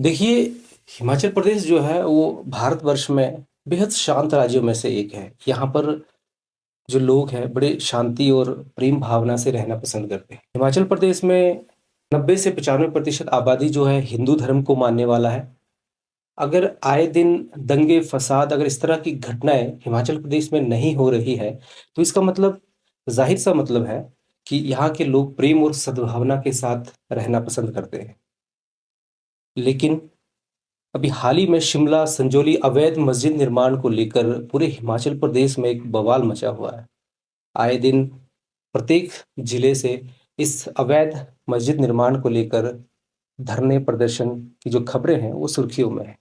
देखिए, हिमाचल प्रदेश जो है वो भारतवर्ष में बेहद शांत राज्यों में से एक है। यहाँ पर जो लोग हैं बड़े शांति और प्रेम भावना से रहना पसंद करते हैं। हिमाचल प्रदेश में 90 से 95% आबादी जो है हिंदू धर्म को मानने वाला है। अगर आए दिन दंगे फसाद अगर इस तरह की घटनाएं हिमाचल प्रदेश में नहीं हो रही है तो इसका मतलब जाहिर सा मतलब है कि यहाँ के लोग प्रेम और सद्भावना के साथ रहना पसंद करते हैं। लेकिन अभी हाल ही में शिमला संजौली अवैध मस्जिद निर्माण को लेकर पूरे हिमाचल प्रदेश में एक बवाल मचा हुआ है। आए दिन प्रत्येक जिले से इस अवैध मस्जिद निर्माण को लेकर धरने प्रदर्शन की जो खबरें हैं वो सुर्खियों में है।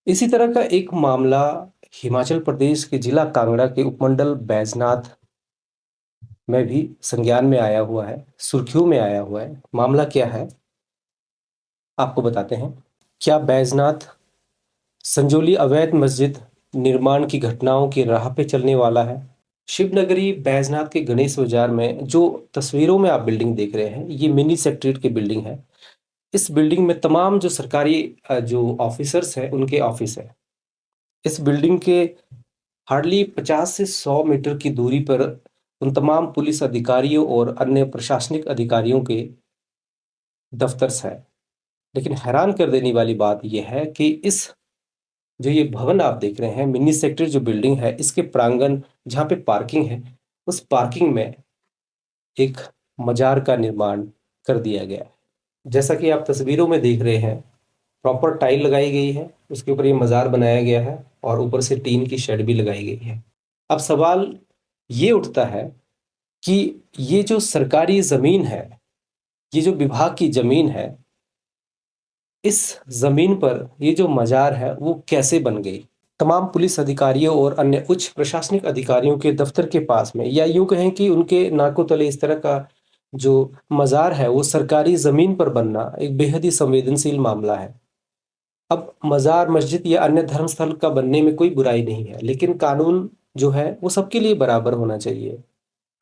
इसी तरह का एक मामला हिमाचल प्रदेश के जिला कांगड़ा के उपमंडल बैजनाथ में भी संज्ञान में आया हुआ है, सुर्खियों में आया हुआ है। मामला क्या है आपको बताते हैं। क्या बैजनाथ संजौली अवैध मस्जिद निर्माण की घटनाओं की राह पे चलने वाला है? शिवनगरी बैजनाथ के गणेश बाजार में जो तस्वीरों में आप बिल्डिंग देख रहे हैं ये मिनी सेक्रेटरीट की बिल्डिंग है। इस बिल्डिंग में तमाम जो सरकारी जो ऑफिसर्स हैं उनके ऑफिस है। इस बिल्डिंग के हार्डली 50 से 100 मीटर की दूरी पर उन तमाम पुलिस अधिकारियों और अन्य प्रशासनिक अधिकारियों के दफ्तर है। लेकिन हैरान कर देने वाली बात यह है कि इस जो ये भवन आप देख रहे हैं मिनी सेक्टर जो बिल्डिंग है इसके प्रांगण जहाँ पे पार्किंग है उस पार्किंग में एक मजार का निर्माण कर दिया गया है। जैसा कि आप तस्वीरों में देख रहे हैं प्रॉपर टाइल लगाई गई है, उसके ऊपर ये मजार बनाया गया है और ऊपर से टीन की शेड भी लगाई गई है। अब सवाल ये उठता है कि ये जो सरकारी जमीन है, ये जो विभाग की जमीन है, इस जमीन पर ये जो मजार है वो कैसे बन गई? तमाम पुलिस अधिकारियों और अन्य उच्च प्रशासनिक अधिकारियों के दफ्तर के पास में या यूं कहें कि उनके नाकों तले इस तरह का जो मजार है वो सरकारी जमीन पर बनना एक बेहद ही संवेदनशील मामला है। अब मजार मस्जिद या अन्य धर्म स्थल का बनने में कोई बुराई नहीं है, लेकिन कानून जो है वो सबके लिए बराबर होना चाहिए,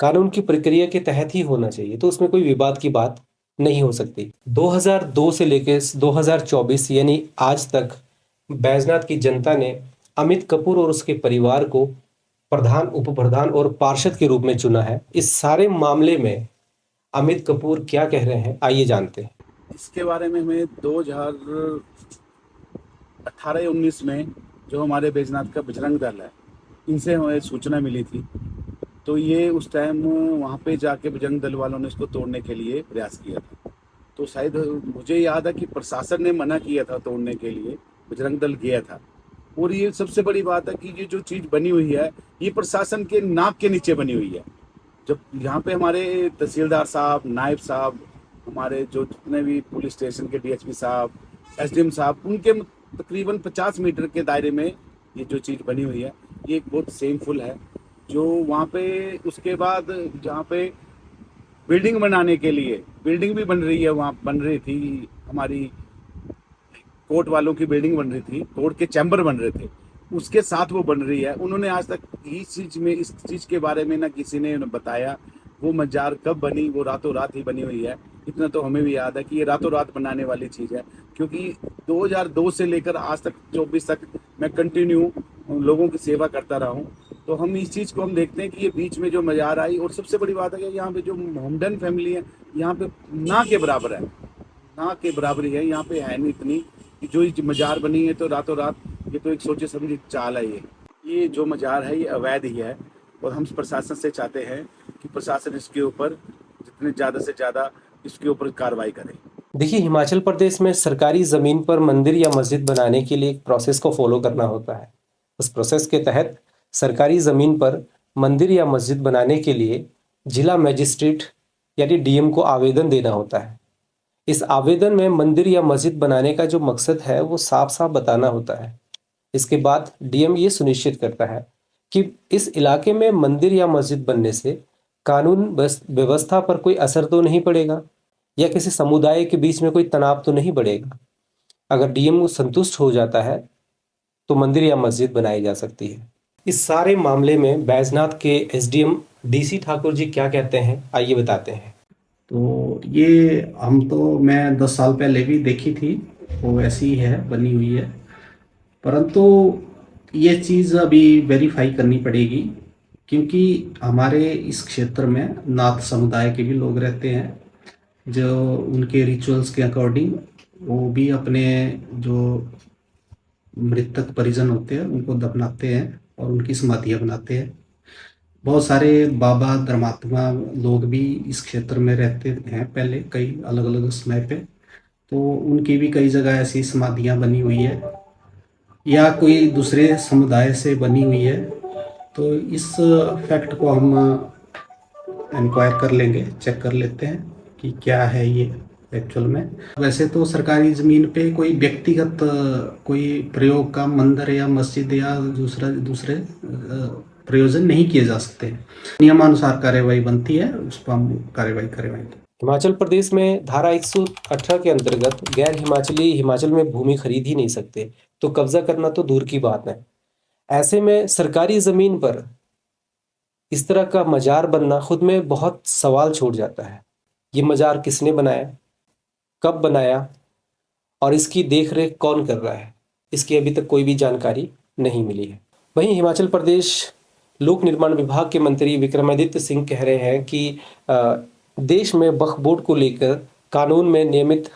कानून की प्रक्रिया के तहत ही होना चाहिए, तो उसमें कोई विवाद की बात नहीं हो सकती। 2002 से लेकर 2024 यानी आज तक बैजनाथ की जनता ने अमित कपूर और उसके परिवार को प्रधान, उप प्रधान और पार्षद के रूप में चुना है। इस सारे मामले में अमित कपूर क्या कह रहे हैं आइए जानते हैं। इसके बारे में हमें 2018-19 में जो हमारे बैजनाथ का बजरंग दल है इनसे हमें सूचना मिली थी। तो ये उस टाइम वहाँ पे जाके बजरंग दल वालों ने इसको तोड़ने के लिए प्रयास किया था। तो शायद मुझे याद है कि प्रशासन ने मना किया था तोड़ने के लिए, बजरंग दल गया था। और ये सबसे बड़ी बात है कि ये जो चीज़ बनी हुई है ये प्रशासन के नाक के नीचे बनी हुई है। जब यहाँ पे हमारे तहसीलदार साहब, नायब साहब, हमारे जो जितने भी पुलिस स्टेशन के डीएसपी साहब, एसडीएम साहब, उनके तकरीबन 50 मीटर के दायरे में ये जो चीज़ बनी हुई है ये एक बहुत सेमफुल है। जो वहाँ पे उसके बाद जहाँ पे बिल्डिंग बनाने के लिए बिल्डिंग भी बन रही है, वहाँ बन रही थी हमारी कोर्ट वालों की बिल्डिंग बन रही थी, कोर्ट के चैम्बर बन रहे थे, उसके साथ वो बन रही है। उन्होंने आज तक इस चीज़ के बारे में ना किसी ने बताया वो मजार कब बनी, वो रातों रात ही बनी हुई है। इतना तो हमें भी याद है कि ये रातों रात बनाने वाली चीज़ है, क्योंकि 2002 से लेकर आज तक 24 तक मैं कंटिन्यू लोगों की सेवा करता रहा हूँ। तो हम इस चीज़ को हम देखते हैं कि ये बीच में जो मजार आई, और सबसे बड़ी बात है कि यहाँ पे जो मोहम्मदन फैमिली है यहाँ पे ना के बराबर है, ना के बराबरी है यहाँ पे है नहीं इतनी कि जो ये मजार बनी है तो रातों रात। ये तो एक सोचे समझी चाल है। ये जो मजार है ये अवैध ही है, और हम प्रशासन से चाहते हैं कि प्रशासन इसके ऊपर जितने ज़्यादा से ज़्यादा इसके ऊपर कार्रवाई करे। देखिए, हिमाचल प्रदेश में सरकारी जमीन पर मंदिर या मस्जिद बनाने के लिए एक प्रोसेस को फॉलो करना होता है। उस प्रोसेस के तहत सरकारी जमीन पर मंदिर या मस्जिद बनाने के लिए जिला मजिस्ट्रेट यानी डीएम को आवेदन देना होता है। इस आवेदन में मंदिर या मस्जिद बनाने का जो मकसद है वो साफ साफ बताना होता है। इसके बाद डीएम ये सुनिश्चित करता है कि इस इलाके में मंदिर या मस्जिद बनने से कानून व्यवस्था पर कोई असर तो नहीं पड़ेगा या किसी समुदाय के बीच में कोई तनाव तो नहीं बढ़ेगा। अगर डीएम संतुष्ट हो जाता है तो मंदिर या मस्जिद बनाई जा सकती है। इस सारे मामले में बैजनाथ के एसडीएम डीसी ठाकुर जी क्या कहते हैं आइए बताते हैं। तो ये मैं 10 साल पहले भी देखी थी, वो ऐसी ही है, बनी हुई है। परंतु ये चीज़ अभी वेरीफाई करनी पड़ेगी, क्योंकि हमारे इस क्षेत्र में नाथ समुदाय के भी लोग रहते हैं, जो उनके रिचुअल्स के अकॉर्डिंग वो भी अपने जो मृतक परिजन होते हैं उनको दफनाते हैं और उनकी समाधियाँ बनाते हैं। बहुत सारे बाबा धर्मात्मा लोग भी इस क्षेत्र में रहते हैं पहले, कई अलग अलग समय पे, तो उनकी भी कई जगह ऐसी समाधियाँ बनी हुई है या कोई दूसरे समुदाय से बनी हुई है। तो इस फैक्ट को हम इंक्वायर कर लेंगे, चेक कर लेते हैं कि क्या है ये एक्चुअल में। वैसे तो सरकारी ज़मीन पे कोई व्यक्तिगत कोई प्रयोग का मंदिर या मस्जिद या दूसरे प्रयोजन नहीं किए जा सकते। नियमानुसार कार्यवाही बनती है, उस पर हम कार्यवाही करेंगे। हिमाचल प्रदेश में धारा 118 के अंतर्गत गैर हिमाचली हिमाचल में भूमि खरीद ही नहीं सकते, तो कब्जा करना तो दूर की बात है। ऐसे में सरकारी जमीन पर इस तरह का मजार बनना खुद में बहुत सवाल छोड़ जाता है। ये मजार किसने बनाया, कब बनाया और इसकी देखरेख कौन कर रहा है, इसकी अभी तक कोई भी जानकारी नहीं मिली है। वहीं हिमाचल प्रदेश लोक निर्माण विभाग के मंत्री विक्रमादित्य सिंह कह रहे हैं कि देश में वक्फ बोर्ड को लेकर कानून में नियमित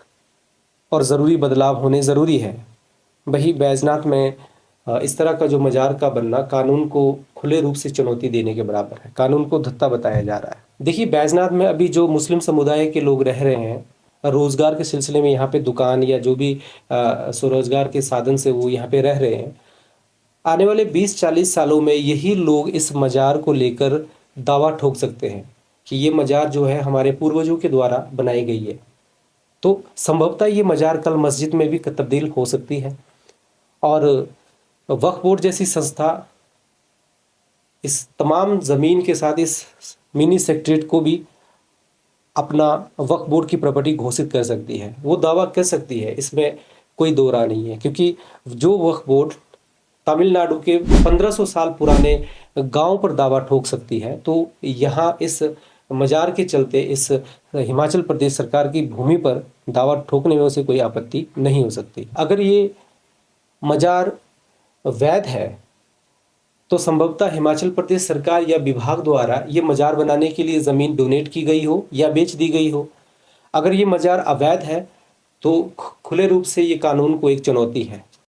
और ज़रूरी बदलाव होने ज़रूरी है। वही बैजनाथ में इस तरह का जो मजार का बनना कानून को खुले रूप से चुनौती देने के बराबर है, कानून को धत्ता बताया जा रहा है। देखिए, बैजनाथ में अभी जो मुस्लिम समुदाय के लोग रह रहे हैं, रोजगार के सिलसिले में यहाँ पे दुकान या जो भी स्वरोजगार के साधन से वो यहाँ पे रह रहे हैं, आने वाले 20-40 सालों में यही लोग इस मजार को लेकर दावा ठोक सकते हैं कि ये मजार जो है हमारे पूर्वजों के द्वारा बनाई गई है। तो संभवतः ये मजार कल मस्जिद में भी तब्दील हो सकती है। और वक्फ बोर्ड जैसी संस्था इस तमाम ज़मीन के साथ इस मिनी सेक्रेटरीट को भी अपना वक्फ बोर्ड की प्रॉपर्टी घोषित कर सकती है, वो दावा कर सकती है, इसमें कोई दो राय नहीं है। क्योंकि जो वक्फ बोर्ड तमिलनाडु के 1500 साल पुराने गांव पर दावा ठोक सकती है, तो यहाँ इस मजार के चलते इस हिमाचल प्रदेश सरकार की भूमि पर दावा ठोकने में उसे कोई आपत्ति नहीं हो सकती। अगर ये मजार वैध है तो संभवतः हिमाचल प्रदेश सरकार या विभाग द्वारा ये मजार बनाने के लिए ज़मीन डोनेट की गई हो या बेच दी गई हो। अगर ये मजार अवैध है तो खुले रूप से ये कानून को एक चुनौती है।